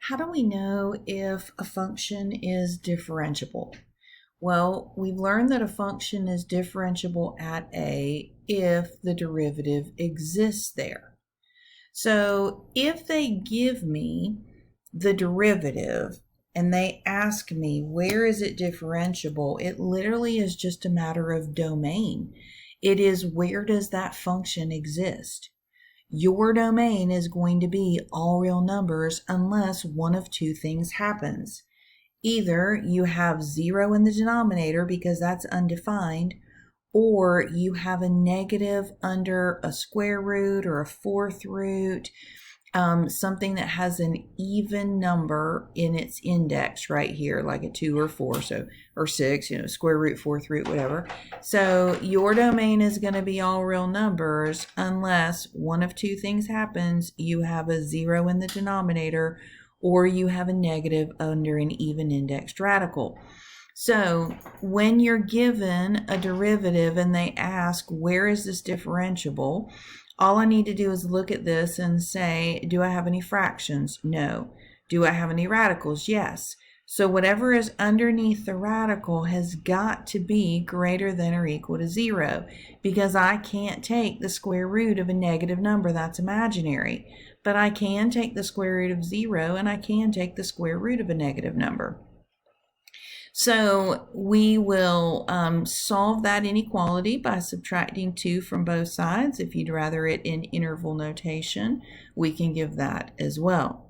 How do we know if a function is differentiable? Well, we've learned that a function is differentiable at a if the derivative exists there. So if they give me the derivative and they ask me where is it differentiable, it literally is just a matter of domain. It is where does that function exist? Your domain is going to be all real numbers unless one of two things happens. Either you have 0 in the denominator because that's undefined, or you have a negative under a square root or a fourth root, something that has an even number in its index right here, like a 2 or 4, or 6, square root, fourth root, whatever. So your domain is going to be all real numbers unless one of two things happens. You have a 0 in the denominator, or you have a negative under an even indexed radical. So when you're given a derivative and they ask, where is this differentiable? All I need to do is look at this and say, do I have any fractions? No. Do I have any radicals? Yes. So whatever is underneath the radical has got to be greater than or equal to 0, because I can't take the square root of a negative number. That's imaginary. But I can take the square root of 0, and I can take the square root of a negative number. So we will solve that inequality by subtracting 2 from both sides. If you'd rather it in interval notation, we can give that as well.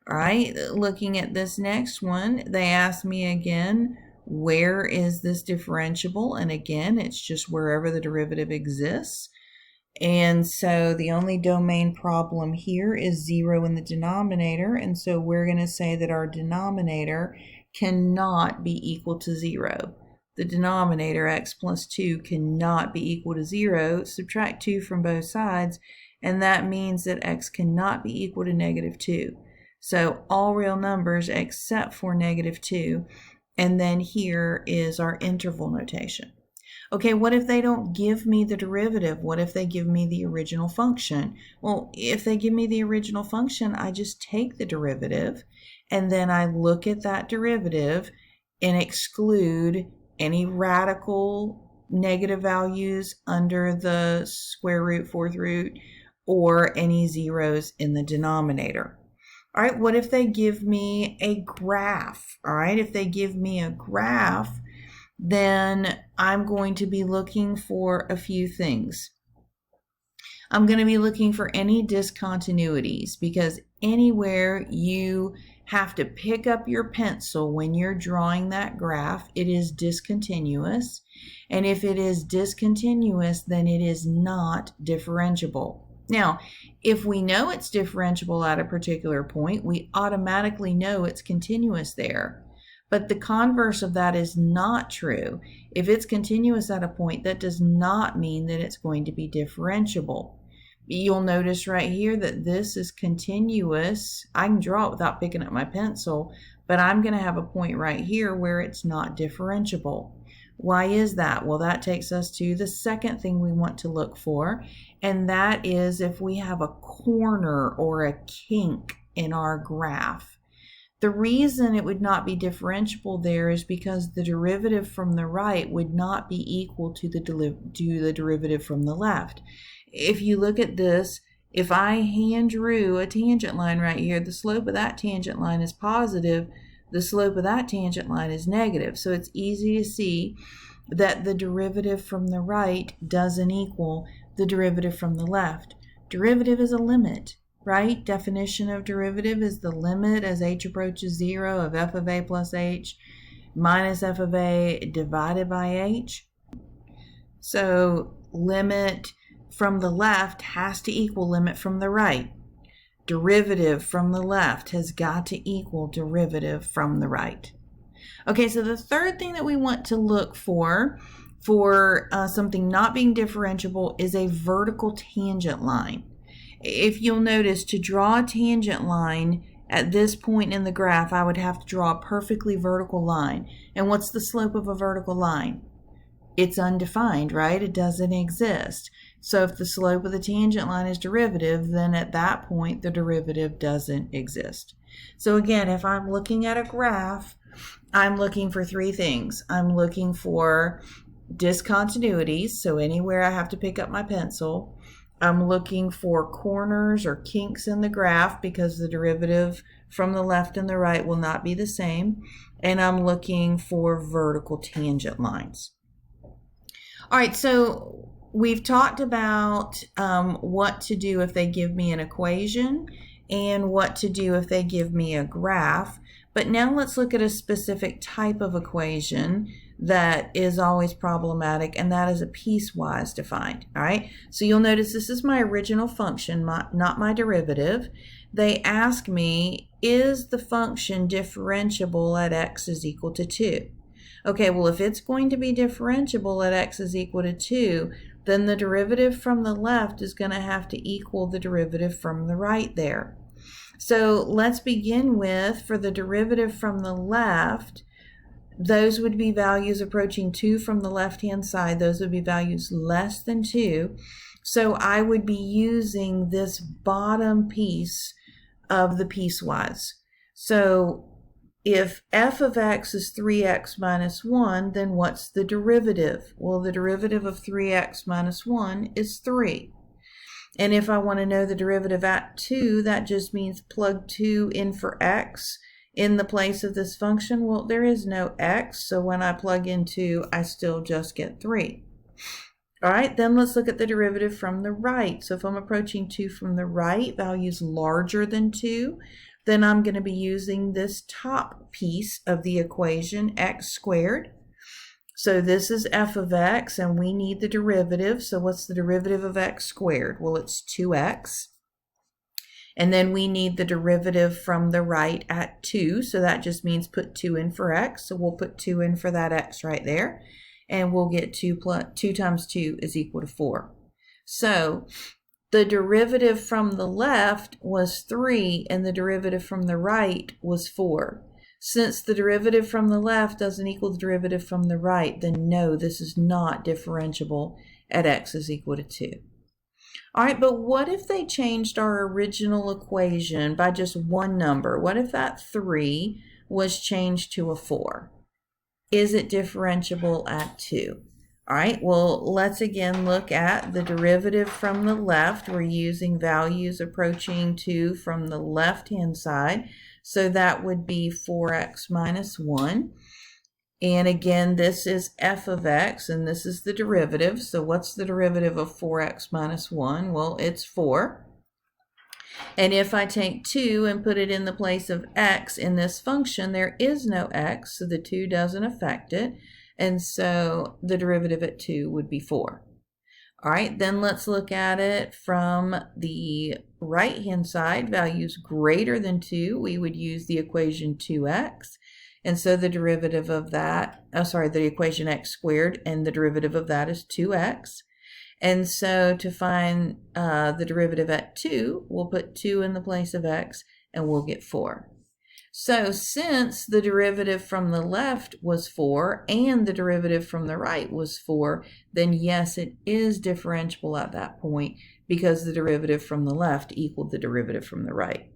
All right, looking at this next one, they ask me again, where is this differentiable? And again, it's just wherever the derivative exists. And so the only domain problem here is 0 in the denominator. And so we're going to say that our denominator cannot be equal to 0. The denominator, x plus 2, cannot be equal to 0. Subtract 2 from both sides, and that means that x cannot be equal to negative 2. So all real numbers except for negative 2. And then here is our interval notation. Okay, what if they don't give me the derivative? What if they give me the original function? Well, if they give me the original function, I just take the derivative, and then I look at that derivative and exclude any radical negative values under the square root, fourth root, or any zeros in the denominator. All right, what if they give me a graph? All right, if they give me a graph, then I'm going to be looking for a few things. I'm going to be looking for any discontinuities, because anywhere you have to pick up your pencil when you're drawing that graph, it is discontinuous. And if it is discontinuous, then it is not differentiable. Now, if we know it's differentiable at a particular point, we automatically know it's continuous there. But the converse of that is not true. If it's continuous at a point, that does not mean that it's going to be differentiable. You'll notice right here that this is continuous. I can draw it without picking up my pencil, but I'm going to have a point right here where it's not differentiable. Why is that? Well, that takes us to the second thing we want to look for, and that is if we have a corner or a kink in our graph. The reason it would not be differentiable there is because the derivative from the right would not be equal to the derivative from the left. If you look at this, if I hand drew a tangent line right here, the slope of that tangent line is positive, the slope of that tangent line is negative. So it's easy to see that the derivative from the right doesn't equal the derivative from the left. Derivative is a limit. Right? Definition of derivative is the limit as h approaches 0 of f of a plus h minus f of a divided by h. So limit from the left has to equal limit from the right. Derivative from the left has got to equal derivative from the right. Okay, so the third thing that we want to look for something not being differentiable is a vertical tangent line. If you'll notice, to draw a tangent line at this point in the graph, I would have to draw a perfectly vertical line. And what's the slope of a vertical line? It's undefined, right? It doesn't exist. So if the slope of the tangent line is derivative, then at that point the derivative doesn't exist. So again, if I'm looking at a graph, I'm looking for three things. I'm looking for discontinuities, so anywhere I have to pick up my pencil. I'm looking for corners or kinks in the graph because the derivative from the left and the right will not be the same. And I'm looking for vertical tangent lines. All right, so we've talked about what to do if they give me an equation and what to do if they give me a graph. But now let's look at a specific type of equation that is always problematic, and that is a piecewise defined. All right, so you'll notice this is my original function, not my derivative. They ask me, is the function differentiable at x is equal to 2? Okay, well, if it's going to be differentiable at x is equal to 2, then the derivative from the left is going to have to equal the derivative from the right there. So let's begin with, for the derivative from the left, those would be values approaching 2 from the left-hand side. Those would be values less than 2. So I would be using this bottom piece of the piecewise. So if f of x is 3x minus 1, then what's the derivative? Well, the derivative of 3x minus 1 is 3. And if I want to know the derivative at 2, that just means plug 2 in for x in the place of this function. Well, there is no x, so when I plug in 2, I still just get 3. All right, then let's look at the derivative from the right. So if I'm approaching 2 from the right, values larger than 2, then I'm going to be using this top piece of the equation, x squared. So this is f of x, and we need the derivative. So what's the derivative of x squared? Well, it's 2x. And then we need the derivative from the right at 2. So that just means put 2 in for x. So we'll put 2 in for that x right there. And we'll get 2 times 2 is equal to 4. So the derivative from the left was 3, and the derivative from the right was 4. Since the derivative from the left doesn't equal the derivative from the right, then no, this is not differentiable at x is equal to 2. All right, but what if they changed our original equation by just one number? What if that 3 was changed to a 4? Is it differentiable at 2? All right, well, let's again look at the derivative from the left. We're using values approaching 2 from the left-hand side. So that would be 4x minus 1. And again, this is f of x, and this is the derivative. So what's the derivative of 4x minus 1? Well, it's 4. And if I take 2 and put it in the place of x in this function, there is no x, so the 2 doesn't affect it. And so the derivative at 2 would be 4. All right, then let's look at it from the right-hand side. Values greater than 2, we would use the equation 2x. And so the derivative of that, the equation x squared, and the derivative of that is 2x. And so to find the derivative at 2, we'll put 2 in the place of x, and we'll get 4. So since the derivative from the left was 4 and the derivative from the right was 4, then yes, it is differentiable at that point because the derivative from the left equaled the derivative from the right.